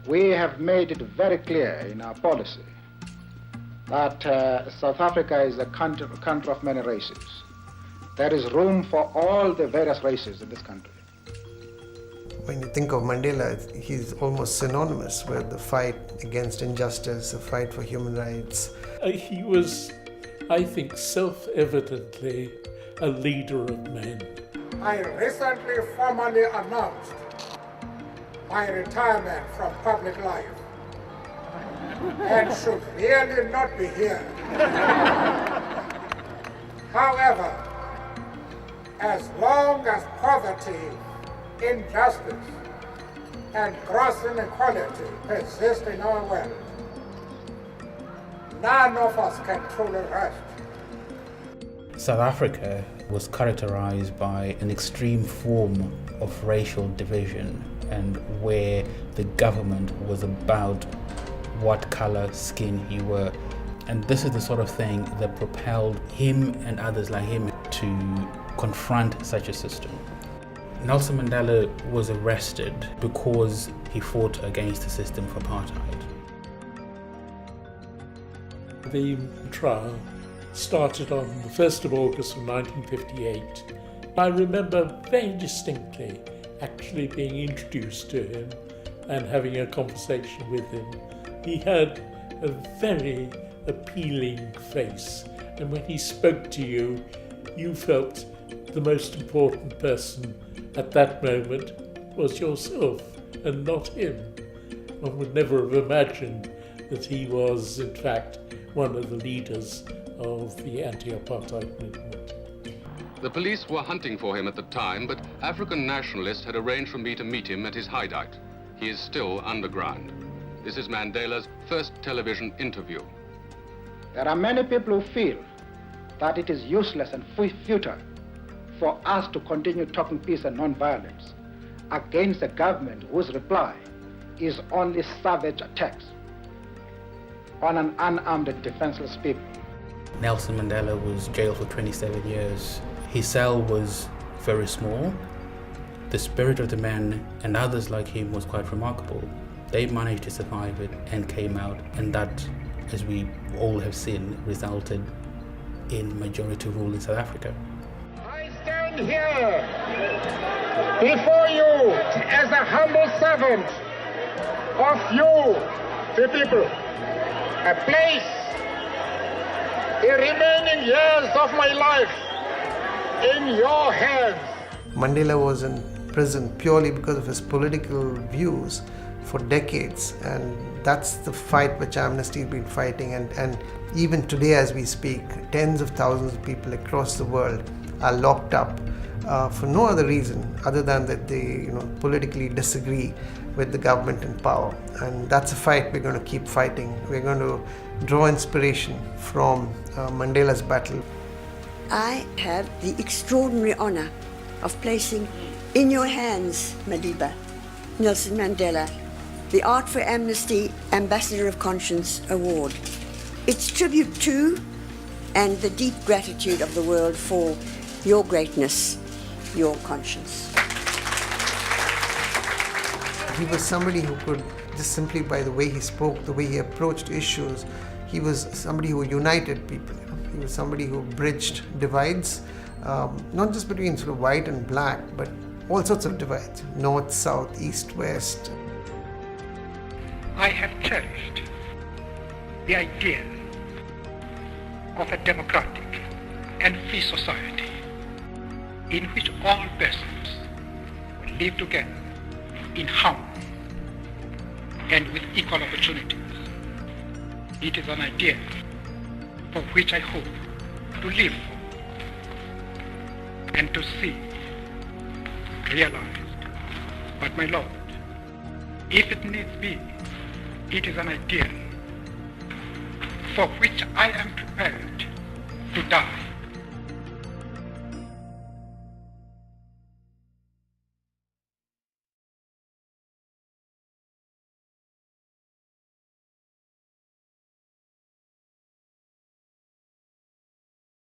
we have made it very clear in our policy that South Africa is a country of many races. There is room for all the various races in this country. When you think of Mandela, he's almost synonymous with the fight against injustice, the fight for human rights. He was, I think, self-evidently a leader of men. I recently formally announced my retirement from public life and should really not be here. However, as long as poverty, injustice, and gross inequality persist in our world, none of us can truly rest. South Africa was characterized by an extreme form of racial division, and where the government was about what color skin you were. And this is the sort of thing that propelled him and others like him to confront such a system. Nelson Mandela was arrested because he fought against the system of apartheid. The trial started on the 1st of August of 1958. I remember very distinctly actually being introduced to him and having a conversation with him. He had a very appealing face, and when he spoke to you, you felt the most important person at that moment was yourself and not him. One would never have imagined that he was, in fact, one of the leaders of the anti-apartheid movement. The police were hunting for him at the time, but African nationalists had arranged for me to meet him at his hideout. He is still underground. This is Mandela's first television interview. There are many people who feel that it is useless and futile for us to continue talking peace and non-violence against a government whose reply is only savage attacks on an unarmed and defenseless people. Nelson Mandela was jailed for 27 years. His cell was very small. The spirit of the man and others like him was quite remarkable. They managed to survive it and came out, and that, as we all have seen, resulted in majority rule in South Africa. I stand here before you as a humble servant of you, the people. I place the remaining years of my life in your hands. Mandela was in prison purely because of his political views for decades, and that's the fight which Amnesty has been fighting, and even today as we speak, tens of thousands of people across the world are locked up for no other reason other than that they politically disagree with the government in power. And that's a fight we're going to keep fighting. We're going to draw inspiration from Mandela's battle. I have the extraordinary honor of placing in your hands, Madiba, Nelson Mandela, the Art for Amnesty Ambassador of Conscience Award. It's tribute to and the deep gratitude of the world for your greatness, your conscience. He was somebody who could, just simply by the way he spoke, the way he approached issues, he was somebody who united people. He was somebody who bridged divides, not just between sort of white and black, but all sorts of divides, north, south, east, west. I have cherished the idea of a democratic and free society in which all persons will live together in harmony and with equal opportunities. It is an idea for which I hope to live for and to see realized. But my Lord, if it needs be, it is an ideal for which I am prepared to die.